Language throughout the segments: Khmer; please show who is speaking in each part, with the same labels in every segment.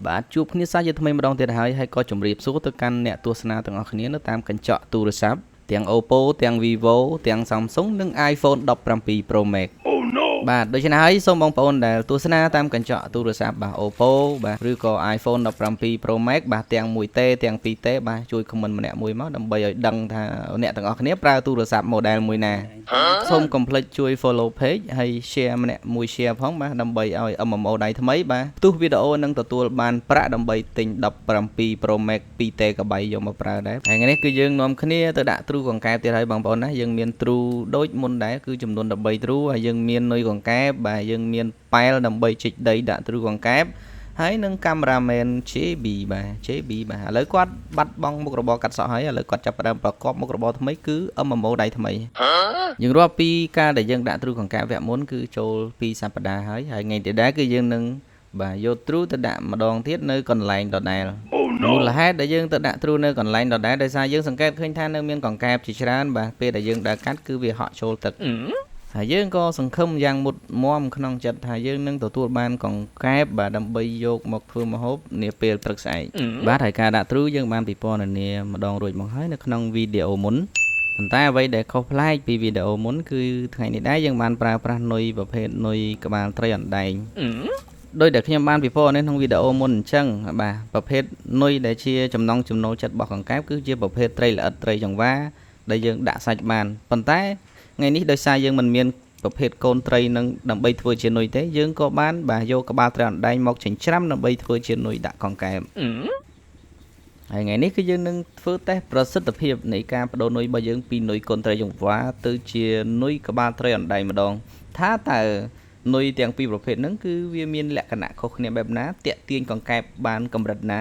Speaker 1: បាទជួបគ្នាសាជាថ្មីម្ដងទៀតហើយក៏ជម្រាបសួរទៅកាន់អ្នកទស្សនាទាំងអស់គ្នានៅតាមកញ្ចក់ទូរស័ព្ទទាំង Oppo ទាំង Vivo ទាំង Samsung និង iPhone 17 Pro Max បាទដូច្នេះហើយសូមបងប្អូនដែលទស្សនាតាមកញ្ចក់ទូរស័ព្ទបាទ Oppo បាទឬក៏ iPhone 17 Pro Max បាទទាំង 1T ទាំង 2T បាទជួយ comment ម្នាក់មួយមកដើម្បីឲ្យដឹងថាអ្នកទាំងអស់គ្នាប្រើទូរស័ព្ទ model មួយណាសូមកុំភ្លេចជួយ follow page ហើយ share ម្នាក់មួយ share ផងបាទដើម្បីឲ្យ MMO ដៃថ្មីបាទផ្ទុះវីដេអូនឹងទទួលបានប្រាក់ដើម្បីទិញ17 Pro Max 2T កបៃយកមកប្រើដែរហើយថ្ងៃនេះគឺយើងនាំគ្នាទៅដាក់ទ្រូកង្កែបទៀតហើយបងប្អូនណាយើងមានទ្រូដូចមុនដែរគឺចំនួន13ទ្រូហើយយើងមាននុយកង្កែបបាទយើងមានប៉ែលដើម្បីជីកដីដាក់ទ្រូកង្កែបហើយនឹងកាមេរ៉ាមែន JB បាទ JB បាទឥឡូវគាត់បាត់បង់មុខរបរកាត់សក់ហើយឥឡូវគាត់ចាប់ផ្ដើមប្រកបមុខរបរថ្មីគឺ MMO ដៃថ្មីយើងរាប់ពីការដែលយើងដាក់ទ្រូកង្កែបវគ្គមុនគឺចូល2សប្តាហ៍ហើយថ្ងៃទៀតដែរគឺយើងនឹងបាទយកទ្រូទៅដាក់ម្ដងទៀតនៅកន្លែងដដែលមូលហេតុដែលយើងទៅដាក់ទ្រូនៅកន្លែងដដែលដោយសារយើងសង្កេតឃើញថានៅមានកង្កែបជាច្រើនបាទពេលដែលយើងដើរកាត់គឺវាហក់ចូលទឹកហើយយើងក៏សង្ឃឹមយ៉ាងមុតមមក្នុងចិត្តថាយើងនឹងទទួលបានកង្កែបបាទដើម្បីយកមកធ្វើម្ហូបនាពេលព្រឹកស្អែកបាទហើយការដាក់ទ្រូយើងបានពិពណ៌នាម្ដងរួចមកហើយនៅក្នុងវីដេអូមុនប៉ុន្តែអ្វីដែលខុសប្លែកពីវីដេអូមុនគឺថ្ងៃនេះដែរយើងបានប្រើប្រាស់នុយប្រភេទនុយក្បាលត្រីអណ្ដែងដោយដែលខ្ញុំបានពិពណ៌នាក្នុងវីដេអូមុនអញ្ចឹងបាទប្រភេទនុយដែលជាចំណង់ចំណូលចិត្តរបស់កង្កែបគឺជាប្រភេទត្រីល្អិតត្រីចង្វាដែលយើងដាក់សាច់បានប៉ុន្តែថ្ងៃនេះដោយសារយើងមិនមានប្រភេទកូនត្រីនឹងដើម្បីធ្វើជានុយទេយើងក៏បានបាទយកក្បាលត្រីអណ្ដែងមកចិញ្ច្រាំដើម្បីធ្វើជានុយដាក់កង្កែបហើយថ្ងៃនេះគឺយើងនឹងធ្វើតេស្តប្រសិទ្ធភាពនៃការបដូរនុយរបស់យើងពីនុយកូនត្រីចង្វាទៅជានុយក្បាលត្រីអណ្ដែងម្ដងថាតើនុយទាំងពីរប្រភេទហ្នឹងគឺវាមានលក្ខណៈខុសគ្នាបែបណាតាក់ទាញកង្កែបបានកម្រិតណា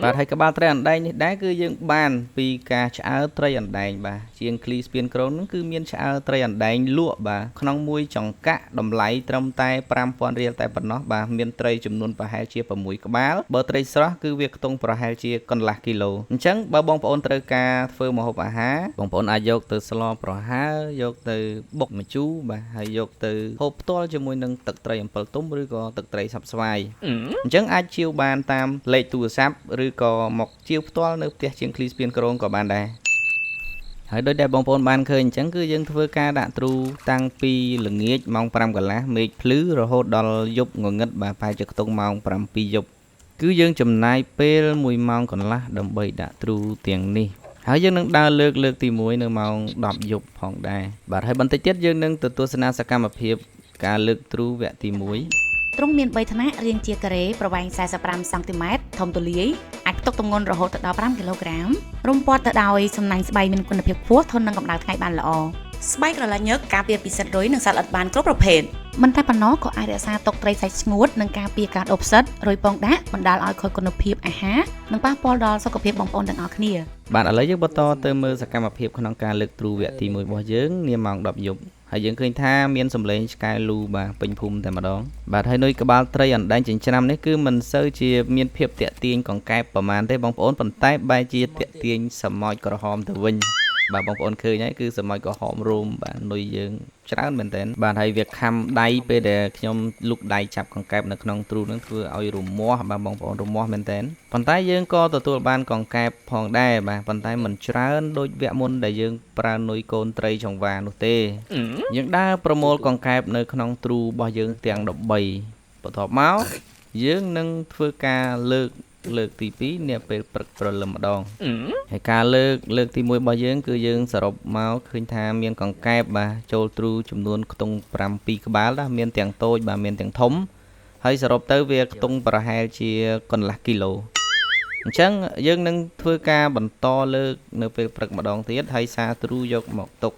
Speaker 1: បាទហើយក្បាលត្រីអណ្ដែងនេះដែរគឺយើងបានពីការឆ្អើរត្រីអណ្ដែងបាទជាងឃ្លីស្ពានក្រុងហ្នឹងគឺមានឆ្អើរត្រីអណ្ដែងលក់បាទក្នុងមួយចង្កាក់តម្លៃត្រឹមតែ 5000 រៀលតែប៉ុណ្ណោះបាទមានត្រីចំនួនប្រហែលជា6ក្បាលបើត្រីស្រស់គឺវាខ្ទង់ប្រហែលជាកន្លះគីឡូអញ្ចឹងបើបងប្អូនត្រូវការធ្វើម្ហូបអាហារបងប្អូនអាចយកទៅស្លប្រហើរយកទៅបុកម្ជូរបាទហើយយកទៅហូបផ្ទាល់ជាមួយនឹងទឹកត្រីអំពិលទុំឬក៏ទឹកត្រីសាប់ស្វាយអញ្ចឹងអាចជាវបានតាមលេខទូរស័ព្ទឬក៏មកជាវផ្ទាល់នៅផ្ទះជាងឃ្លីស្ពានក្រុងក៏បានដែរហើយដោយដែលបងប្អូនបានឃើញអញ្ចឹងគឺយើងធ្វើការដាក់ទ្រូតាំងពីល្ងាចម៉ោង 5 កន្លះមេឃភ្លឺរហូតដល់យប់ងងឹតបាទប្រហែលជាខ្ទង់ម៉ោង 7 យប់គឺយើងចំណាយពេល1ម៉ោងកន្លះដើម្បីដាក់ទ្រូទាំងនេះហើយយើងនឹងដើរលើកទី1នៅម៉ោង 10 យប់ផងដែរបាទហើយបន្តិចទៀតយើងនឹងទៅទស្សនាសកម្មភាពការលើកទ្រូវគ្គទី1
Speaker 2: ទ្រុងមាន3ថ្នាក់រាងជាការ៉េប្រវែង45 សង់ទីម៉ែត្រធំទូលាយអាចផ្ទុកទម្ងន់រហូតដល់5 គីឡូក្រាមរុំព័ទ្ធទៅដោយសំណាញ់ស្បៃមានគុណភាពខ្ពស់ធន់នឹងកម្ដៅថ្ងៃបានល្អស្បែកក្រឡាញឹកការពារពីសត្វរុយនិងសត្វល្អិតបានគ្រប់ប្រភេទមិនតែប៉ុណ្ណោះក៏អាចរក្សាទុកត្រីសាច់ស្ងួតនិងការពារការដុះផ្សិតរុយពងដាក់បណ្ដាលឲ្យខូចគុណភាពអាហារនិងប៉ះពាល់ដល់សុខភាពបងប្អូនទាំងអស់គ្នា
Speaker 1: បាទឥឡូវយើងបន្តទៅមើលសកម្មភាពក្នុងការលើកទ្រូវគ្គទី1របស់យើងនាម៉ោង 10 យប់ហើយយើងឃើញថាមានសម្លេងឆ្កែលូបាទពេញភូមិតែម្ដងបាទហើយនុយក្បាលត្រីអណ្ដែងចិញ្ច្រាំនេះគឺមិនសូវជាមានភាពតាក់ទាញកង្កែបប្រមាណទេបងប្អូនប៉ុន្តែបែរជាតាក់ទាញសមោចក្រហមទៅវិញបាទបងប្អូនឃើញហើយគឺសមោចក្រហមរោមបាទនុយយើងច្រើនមែនតើបាទហើយវាខំដៃពេលដែលខ្ញុំលុកដៃចាប់កង្កែបនៅក្នុងទ្រូនឹងធ្វើឲ្យរមាស់បាទបងប្អូនរមាស់មែនតើប៉ុន្តែយើងក៏ទទួលបានកង្កែបផងដែរបាទប៉ុន្តែមិនច្រើនដូចវគ្គមុនដែលយើងប្រើនុយកូនត្រីចង្វានោះទេយើងដើរប្រមូលកង្កែបនៅក្នុងទ្រូរបស់យើងទាំង13បន្ទាប់មកយើងនឹងធ្វើការលើកទី2នាពេលព្រឹកព្រលឹមម្ដងហើយការលើកទី1របស់យើងគឺយើងសរុបមកឃើញថាមានកង្កែបបាទចូលទ្រូចំនួនខ្ទង់7 ក្បាលដែរមានទាំងតូចបាទមានទាំងធំហើយសរុបទៅវាខ្ទង់ប្រហែលជាកន្លះគីឡូអញ្ចឹងយើងនឹងធ្វើការបន្តលើកនៅពេលព្រឹកម្ដងទៀតហើយសារទ្រូយកមកទុក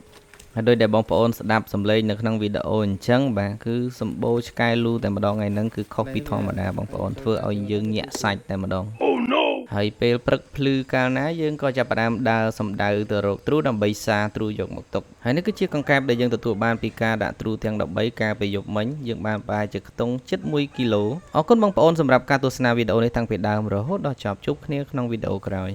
Speaker 1: ហើយដោយដែលបងប្អូនស្ដាប់សំឡេងនៅក្នុងវីដេអូអញ្ចឹងបាទគឺសម្បូរឆ្កែលូតែម្ដងថ្ងៃហ្នឹងគឺខុសពីធម្មតាបងប្អូនធ្វើឲ្យយើងញាក់សាច់តែម្ដងហើយពេលព្រឹកភ្លឺកាលណាយើងក៏ចាប់ផ្ដើមដើរសំដៅទៅរកទ្រូដើម្បីសារទ្រូយកមកទុកហើយនេះគឺជាកង្កែបដែលយើងទទួលបានពីការដាក់ទ្រូទាំង13កាលពីយប់មិញយើងបានប្រហែលជាខ្ទង់ជិត1 គីឡូអរគុណបងប្អូនសម្រាប់ការទស្សនាវីដេអូនេះតាំងពីដើមរហូតដល់ចប់ជួបគ្នាក្នុងវីដេអូក្រោយ